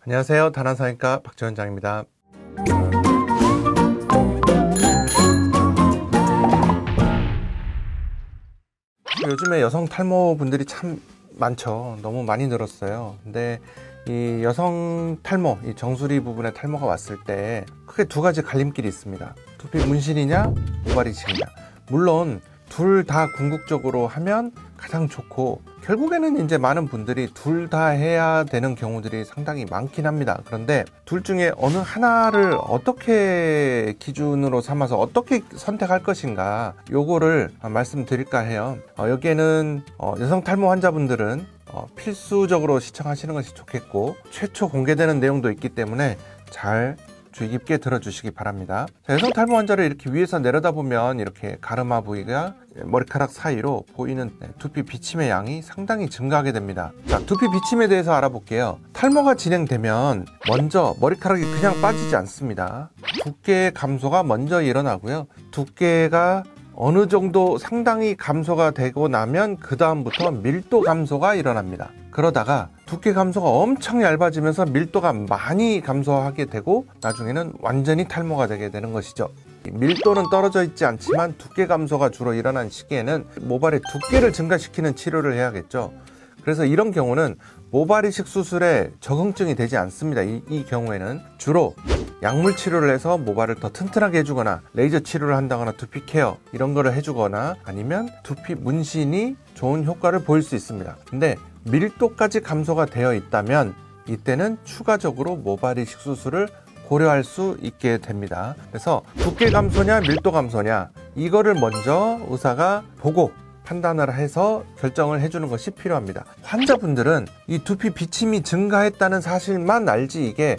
안녕하세요. 다나성형외과 박지원장입니다. 요즘에 여성 탈모분들이 참 많죠. 너무 많이 늘었어요. 근데 이 여성 탈모, 이 정수리 부분에 탈모가 왔을 때 크게 두 가지 갈림길이 있습니다. 두피 문신이냐 모발이식이냐. 물론 둘 다 궁극적으로 하면 가장 좋고, 결국에는 이제 많은 분들이 둘 다 해야 되는 경우들이 상당히 많긴 합니다. 그런데 둘 중에 어느 하나를 어떻게 기준으로 삼아서 어떻게 선택할 것인가, 요거를 말씀드릴까 해요. 여기에는 여성 탈모 환자분들은 필수적으로 시청하시는 것이 좋겠고, 최초 공개되는 내용도 있기 때문에 잘 주의 깊게 들어주시기 바랍니다. 자, 여성 탈모 환자를 이렇게 위에서 내려다보면 이렇게 가르마 부위가 머리카락 사이로 보이는 두피 비침의 양이 상당히 증가하게 됩니다. 자, 두피 비침에 대해서 알아볼게요. 탈모가 진행되면 먼저 머리카락이 그냥 빠지지 않습니다. 두께의 감소가 먼저 일어나고요. 두께가 어느 정도 상당히 감소가 되고 나면 그 다음부터 밀도 감소가 일어납니다. 그러다가 두께 감소가 엄청 얇아지면서 밀도가 많이 감소하게 되고 나중에는 완전히 탈모가 되게 되는 것이죠. 밀도는 떨어져 있지 않지만 두께 감소가 주로 일어난 시기에는 모발의 두께를 증가시키는 치료를 해야겠죠. 그래서 이런 경우는 모발이식 수술에 적응증이 되지 않습니다. 이 경우에는 주로 약물 치료를 해서 모발을 더 튼튼하게 해주거나 레이저 치료를 한다거나 두피 케어 이런 거를 해주거나 아니면 두피 문신이 좋은 효과를 보일 수 있습니다. 근데 밀도까지 감소가 되어 있다면 이때는 추가적으로 모발이식 수술을 고려할 수 있게 됩니다. 그래서 두께 감소냐 밀도 감소냐, 이거를 먼저 의사가 보고 판단을 해서 결정을 해주는 것이 필요합니다. 환자분들은 이 두피 비침이 증가했다는 사실만 알지, 이게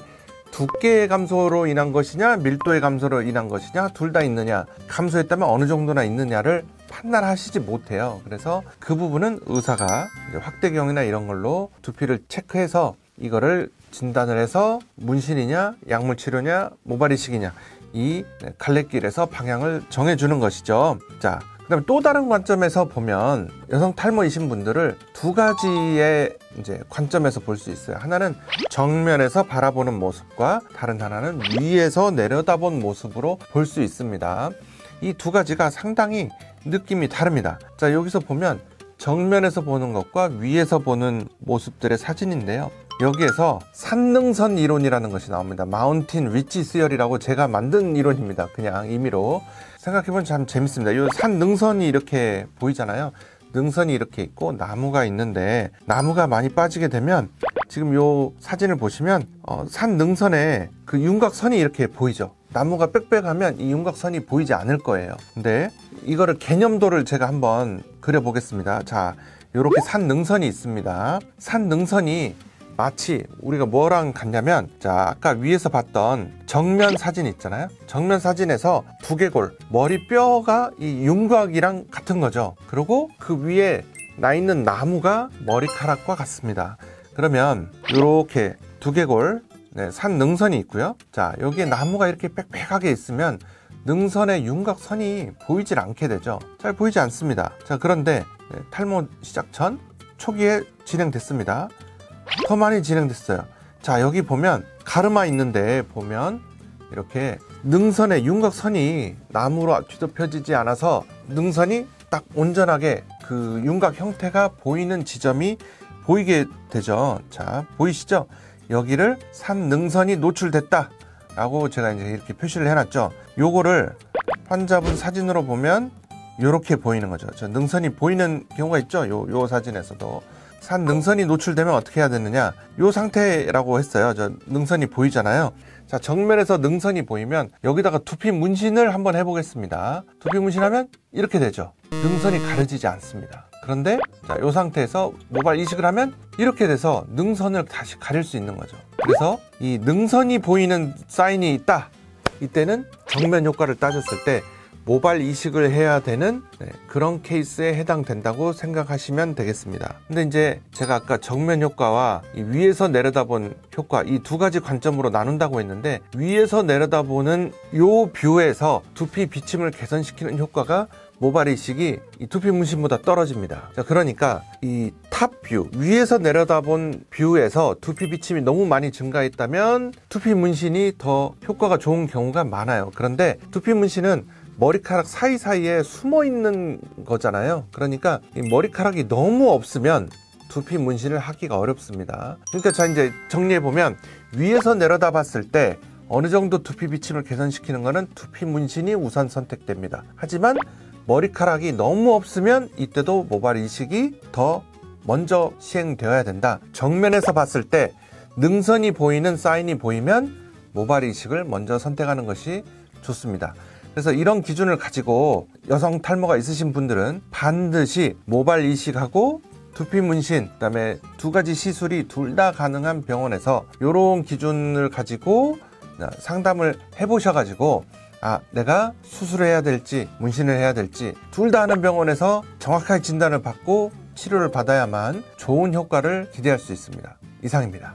두께의 감소로 인한 것이냐 밀도의 감소로 인한 것이냐 둘 다 있느냐, 감소했다면 어느 정도나 있느냐를 판단하시지 못해요. 그래서 그 부분은 의사가 이제 확대경이나 이런 걸로 두피를 체크해서 이거를 진단을 해서 문신이냐 약물 치료냐 모발이식이냐, 이 갈래길에서 방향을 정해주는 것이죠. 자, 그다음에 또 다른 관점에서 보면 여성 탈모이신 분들을 두 가지의 이제 관점에서 볼 수 있어요. 하나는 정면에서 바라보는 모습과 다른 하나는 위에서 내려다본 모습으로 볼 수 있습니다. 이 두 가지가 상당히 느낌이 다릅니다. 자, 여기서 보면 정면에서 보는 것과 위에서 보는 모습들의 사진인데요. 여기에서 산능선 이론이라는 것이 나옵니다. 마운틴 리치 스열이라고 제가 만든 이론입니다. 그냥 임의로 생각해보면 참 재밌습니다. 이 산능선이 이렇게 보이잖아요. 능선이 이렇게 있고 나무가 있는데, 나무가 많이 빠지게 되면 지금 이 사진을 보시면 산능선에 그 윤곽선이 이렇게 보이죠. 나무가 빽빽하면 이 윤곽선이 보이지 않을 거예요. 근데 이거를 개념도를 제가 한번 그려보겠습니다. 자, 이렇게 산능선이 있습니다. 산능선이 마치 우리가 뭐랑 같냐면, 자, 아까 위에서 봤던 정면 사진 있잖아요. 정면 사진에서 두개골, 머리뼈가 이 윤곽이랑 같은 거죠. 그리고 그 위에 나 있는 나무가 머리카락과 같습니다. 그러면 이렇게 두개골, 산 능선이 있고요. 자, 여기에 나무가 이렇게 빽빽하게 있으면 능선의 윤곽선이 보이질 않게 되죠. 잘 보이지 않습니다. 자, 그런데 탈모 시작 전 초기에 진행됐습니다. 더 많이 진행됐어요. 자, 여기 보면 가르마 있는데 보면 이렇게 능선의 윤곽선이 나무로 뒤덮여지지 않아서 능선이 딱 온전하게 그 윤곽 형태가 보이는 지점이 보이게 되죠. 자, 보이시죠? 여기를 산능선이 노출됐다 라고 제가 이제 이렇게 표시를 해놨죠. 요거를 환자분 사진으로 보면 이렇게 보이는 거죠. 저 능선이 보이는 경우가 있죠. 요 사진에서도 산 능선이 노출되면 어떻게 해야 되느냐, 요 상태라고 했어요. 저 능선이 보이잖아요. 자, 정면에서 능선이 보이면 여기다가 두피 문신을 한번 해보겠습니다. 두피 문신하면 이렇게 되죠. 능선이 가려지지 않습니다. 그런데 자, 요 상태에서 모발 이식을 하면 이렇게 돼서 능선을 다시 가릴 수 있는 거죠. 그래서 이 능선이 보이는 사인이 있다, 이때는 정면 효과를 따졌을 때 모발 이식을 해야 되는 그런 케이스에 해당된다고 생각하시면 되겠습니다. 근데 이제 제가 아까 정면 효과와 이 위에서 내려다본 효과, 이 두 가지 관점으로 나눈다고 했는데, 위에서 내려다보는 요 뷰에서 두피 비침을 개선시키는 효과가 모발 이식이 이 두피 문신보다 떨어집니다. 자, 그러니까 이 탑뷰, 위에서 내려다본 뷰에서 두피 비침이 너무 많이 증가했다면 두피 문신이 더 효과가 좋은 경우가 많아요. 그런데 두피 문신은 머리카락 사이사이에 숨어 있는 거잖아요. 그러니까 이 머리카락이 너무 없으면 두피 문신을 하기가 어렵습니다. 그러니까 자, 이제 정리해보면 위에서 내려다 봤을 때 어느 정도 두피 비침을 개선시키는 것은 두피 문신이 우선 선택됩니다. 하지만 머리카락이 너무 없으면 이때도 모발 이식이 더 먼저 시행되어야 된다. 정면에서 봤을 때 능선이 보이는 사인이 보이면 모발 이식을 먼저 선택하는 것이 좋습니다. 그래서 이런 기준을 가지고 여성 탈모가 있으신 분들은 반드시 모발 이식하고 두피 문신, 그다음에 두 가지 시술이 둘 다 가능한 병원에서 이런 기준을 가지고 상담을 해보셔가지고 내가 수술을 해야 될지 문신을 해야 될지 둘 다 하는 병원에서 정확하게 진단을 받고 치료를 받아야만 좋은 효과를 기대할 수 있습니다. 이상입니다.